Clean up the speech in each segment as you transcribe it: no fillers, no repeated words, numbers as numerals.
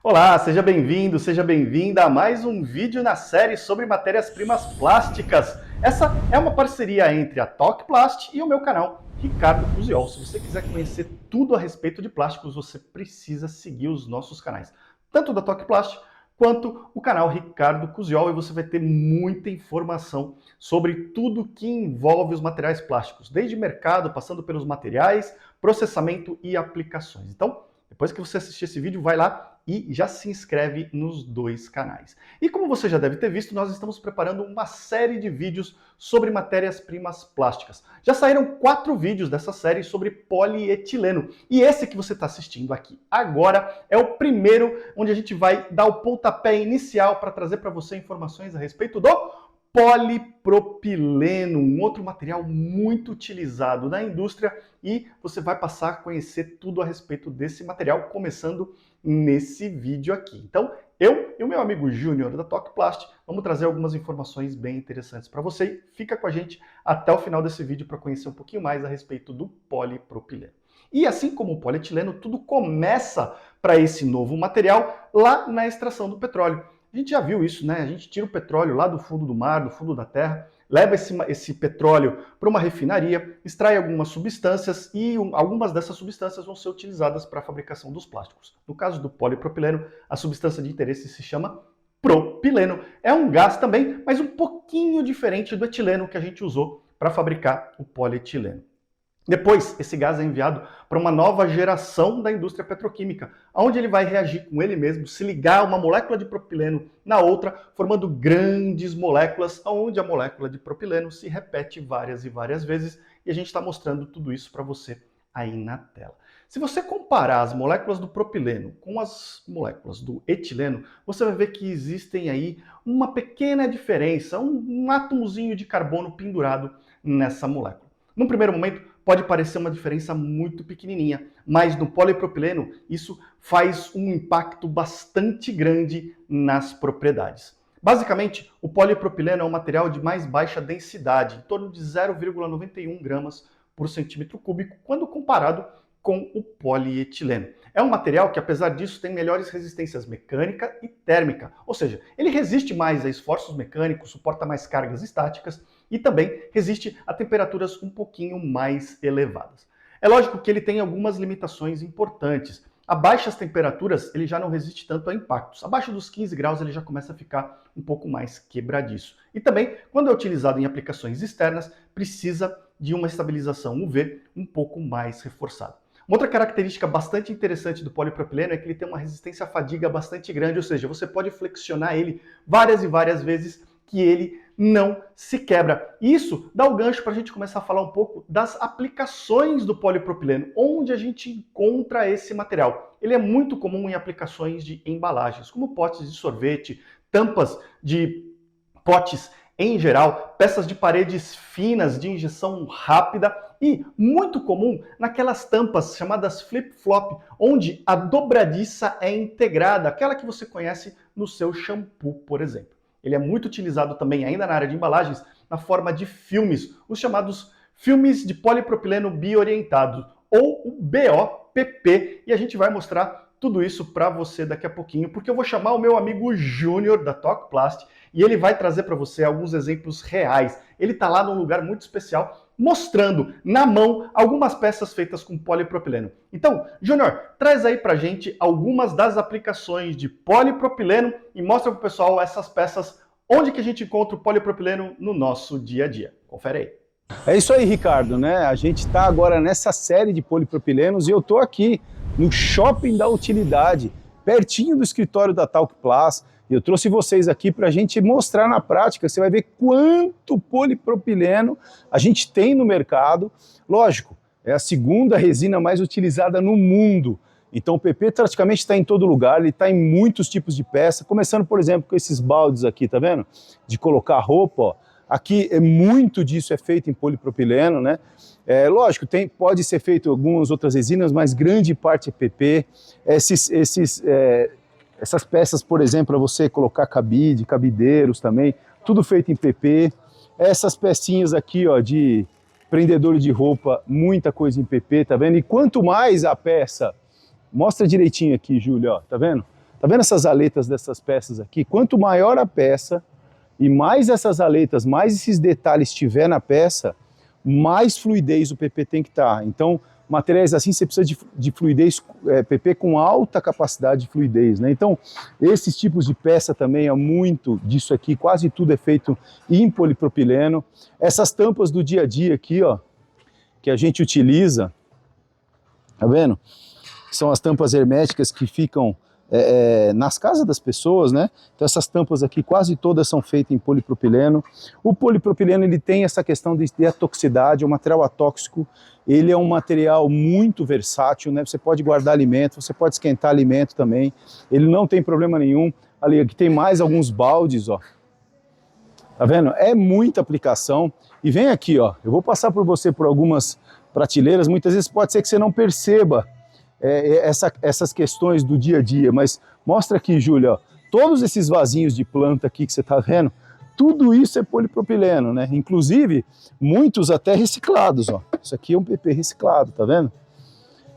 Olá, seja bem-vindo, seja bem-vinda a mais um vídeo na série sobre matérias-primas plásticas. Essa é uma parceria entre a Tocplast e o meu canal Ricardo Cusiol. Se você quiser conhecer tudo a respeito de plásticos, você precisa seguir os nossos canais, tanto da Tocplast quanto o canal Ricardo Cusiol, e você vai ter muita informação sobre tudo que envolve os materiais plásticos, desde mercado, passando pelos materiais, processamento e aplicações. Então, depois que você assistir esse vídeo, vai lá e já se inscreve nos dois canais. E como você já deve ter visto, nós estamos preparando uma série de vídeos sobre matérias-primas plásticas. Já saíram 4 vídeos dessa série sobre polietileno. E esse que você está assistindo aqui agora é o primeiro, onde a gente vai dar o pontapé inicial para trazer para você informações a respeito do polipropileno, um outro material muito utilizado na indústria, e você vai passar a conhecer tudo a respeito desse material, começando nesse vídeo aqui. Então, eu e o meu amigo Júnior da Tocplast vamos trazer algumas informações bem interessantes para você. Fica com a gente até o final desse vídeo para conhecer um pouquinho mais a respeito do polipropileno. E assim como o polietileno, tudo começa para esse novo material lá na extração do petróleo. A gente já viu isso, né? A gente tira o petróleo lá do fundo do mar, do fundo da terra, leva esse petróleo para uma refinaria, extrai algumas substâncias e algumas dessas substâncias vão ser utilizadas para a fabricação dos plásticos. No caso do polipropileno, a substância de interesse se chama propileno. É um gás também, mas um pouquinho diferente do etileno que a gente usou para fabricar o polietileno. Depois, esse gás é enviado para uma nova geração da indústria petroquímica, onde ele vai reagir com ele mesmo, se ligar uma molécula de propileno na outra, formando grandes moléculas, onde a molécula de propileno se repete várias e várias vezes, e a gente está mostrando tudo isso para você aí na tela. Se você comparar as moléculas do propileno com as moléculas do etileno, você vai ver que existem aí uma pequena diferença, um átomozinho de carbono pendurado nessa molécula. Num primeiro momento, pode parecer uma diferença muito pequenininha, mas no polipropileno isso faz um impacto bastante grande nas propriedades. Basicamente, o polipropileno é um material de mais baixa densidade, em torno de 0,91 gramas por centímetro cúbico, quando comparado com o polietileno. É um material que, apesar disso, tem melhores resistências mecânica e térmica, ou seja, ele resiste mais a esforços mecânicos, suporta mais cargas estáticas e também resiste a temperaturas um pouquinho mais elevadas. É lógico que ele tem algumas limitações importantes. A baixas temperaturas ele já não resiste tanto a impactos. Abaixo dos 15 graus ele já começa a ficar um pouco mais quebradiço. E também, quando é utilizado em aplicações externas, precisa de uma estabilização UV um pouco mais reforçada. Uma outra característica bastante interessante do polipropileno é que ele tem uma resistência à fadiga bastante grande, ou seja, você pode flexionar ele várias e várias vezes que ele não se quebra. Isso dá o gancho para a gente começar a falar um pouco das aplicações do polipropileno, onde a gente encontra esse material. Ele é muito comum em aplicações de embalagens, como potes de sorvete, tampas de potes em geral, peças de paredes finas de injeção rápida e muito comum naquelas tampas chamadas flip-flop, onde a dobradiça é integrada, aquela que você conhece no seu shampoo, por exemplo. Ele é muito utilizado também, ainda na área de embalagens, na forma de filmes, os chamados filmes de polipropileno biorientado, ou o BOPP, e a gente vai mostrar tudo isso para você daqui a pouquinho, porque eu vou chamar o meu amigo Júnior da Tocplast e ele vai trazer para você alguns exemplos reais. Ele está lá num lugar muito especial, mostrando na mão algumas peças feitas com polipropileno. Então, Júnior, traz aí pra gente algumas das aplicações de polipropileno e mostra pro pessoal essas peças, onde que a gente encontra o polipropileno no nosso dia a dia. Confere aí. É isso aí, Ricardo, né? A gente está agora nessa série de polipropilenos e eu estou aqui no Shopping da Utilidade, pertinho do escritório da Tocplast. Eu trouxe vocês aqui para a gente mostrar na prática, você vai ver quanto polipropileno a gente tem no mercado. Lógico, é a segunda resina mais utilizada no mundo. Então o PP praticamente está em todo lugar, ele está em muitos tipos de peça, começando, por exemplo, com esses baldes aqui, tá vendo? De colocar roupa, ó. Aqui muito disso é feito em polipropileno, né? Lógico, pode ser feito em algumas outras resinas, mas grande parte é PP. Essas peças, por exemplo, para você colocar cabide, cabideiros também, tudo feito em PP. Essas pecinhas aqui, ó, de prendedor de roupa, muita coisa em PP, tá vendo? E quanto mais a peça, mostra direitinho aqui, Júlio, ó, tá vendo? Tá vendo essas aletas dessas peças aqui? Quanto maior a peça e mais essas aletas, mais esses detalhes tiver na peça, mais fluidez o PP tem que estar. Então, materiais assim você precisa de fluidez, PP com alta capacidade de fluidez, né? Então, esses tipos de peça também é muito disso aqui, quase tudo é feito em polipropileno. Essas tampas do dia a dia aqui, ó, que a gente utiliza, tá vendo? São as tampas herméticas que ficam nas casas das pessoas, né? Então essas tampas aqui quase todas são feitas em polipropileno. O polipropileno ele tem essa questão de atoxicidade, é um material atóxico, ele é um material muito versátil, né? Você pode guardar alimento, você pode esquentar alimento também, ele não tem problema nenhum. Ali aqui tem mais alguns baldes, ó. Tá vendo? É muita aplicação. E vem aqui, ó, eu vou passar por você por algumas prateleiras, muitas vezes pode ser que você não perceba essas questões do dia a dia, mas mostra aqui, Júlia, ó, todos esses vasinhos de planta aqui que você está vendo, tudo isso é polipropileno, né? Inclusive, muitos até reciclados, ó. Isso aqui é um PP reciclado, tá vendo?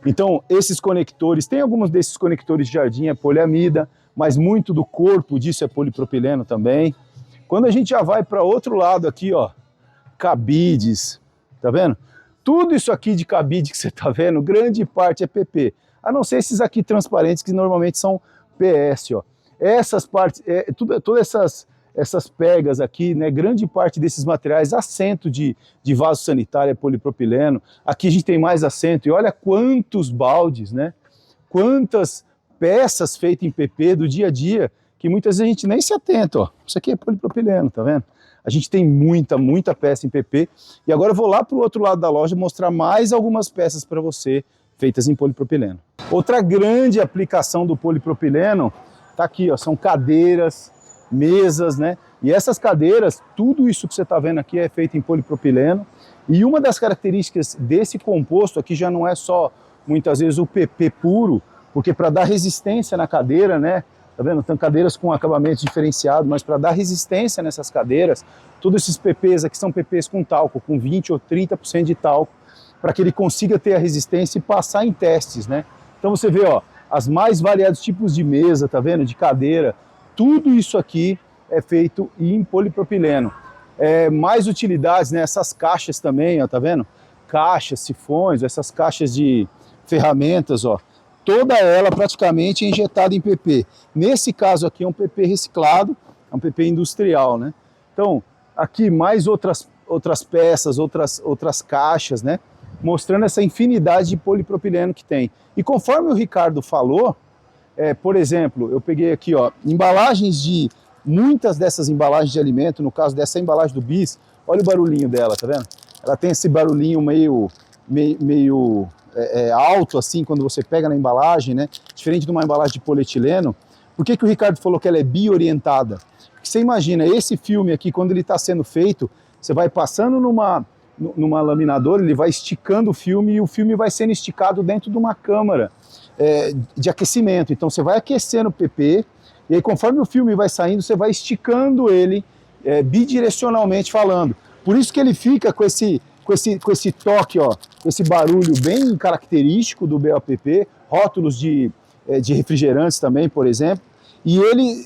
Então, esses conectores, tem alguns desses conectores de jardim é poliamida, mas muito do corpo disso é polipropileno também. Quando a gente já vai para outro lado aqui, ó, cabides, tá vendo? Tudo isso aqui de cabide que você está vendo, grande parte é PP. A não ser esses aqui transparentes, que normalmente são PS, ó. Essas partes, todas essas pegas aqui, né, grande parte desses materiais, assento de vaso sanitário é polipropileno. Aqui a gente tem mais assento, e olha quantos baldes, né? Quantas peças feitas em PP do dia a dia, que muitas vezes a gente nem se atenta, ó. Isso aqui é polipropileno, tá vendo? A gente tem muita peça em PP. E agora eu vou lá para o outro lado da loja mostrar mais algumas peças para você feitas em polipropileno. Outra grande aplicação do polipropileno tá aqui, ó, são cadeiras, mesas, né? E essas cadeiras, tudo isso que você está vendo aqui é feito em polipropileno. E uma das características desse composto aqui já não é só, muitas vezes, o PP puro, porque para dar resistência na cadeira, né? Tá vendo? Tem cadeiras com acabamento diferenciado, mas para dar resistência nessas cadeiras, todos esses PPs aqui são PPs com talco, com 20 ou 30% de talco, para que ele consiga ter a resistência e passar em testes, né? Então você vê, ó, as mais variados tipos de mesa, tá vendo? De cadeira, tudo isso aqui é feito em polipropileno. Mais utilidades, né? Essas caixas também, ó, tá vendo? Caixas, sifões, essas caixas de ferramentas, ó. Toda ela praticamente é injetada em PP. Nesse caso aqui é um PP reciclado, é um PP industrial, né? Então, aqui mais outras peças, outras caixas, né? Mostrando essa infinidade de polipropileno que tem. E conforme o Ricardo falou, por exemplo, eu peguei aqui, ó, muitas dessas embalagens de alimento, no caso dessa embalagem do Bis, olha o barulhinho dela, tá vendo? Ela tem esse barulhinho meio alto assim quando você pega na embalagem, né? Diferente de uma embalagem de polietileno. Por que o Ricardo falou que ela é bi-orientada? Porque você imagina, esse filme aqui, quando ele está sendo feito, você vai passando numa laminadora, ele vai esticando o filme e o filme vai sendo esticado dentro de uma câmara de aquecimento. Então você vai aquecendo o PP e aí conforme o filme vai saindo, você vai esticando ele bidirecionalmente falando. Por isso que ele fica com esse toque, ó, esse barulho bem característico do BOPP, rótulos de refrigerantes também, por exemplo, e ele,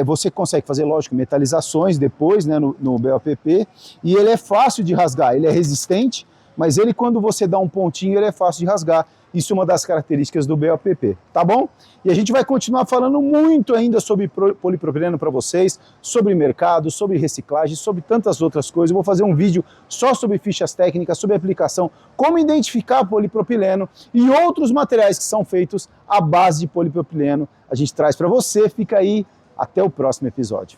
você consegue fazer, lógico, metalizações depois, né, no BOPP, e ele é fácil de rasgar, ele é resistente, mas ele, quando você dá um pontinho, ele é fácil de rasgar. Isso é uma das características do BOPP, tá bom? E a gente vai continuar falando muito ainda sobre polipropileno para vocês, sobre mercado, sobre reciclagem, sobre tantas outras coisas. Eu vou fazer um vídeo só sobre fichas técnicas, sobre aplicação, como identificar polipropileno e outros materiais que são feitos à base de polipropileno. A gente traz para você, fica aí, até o próximo episódio.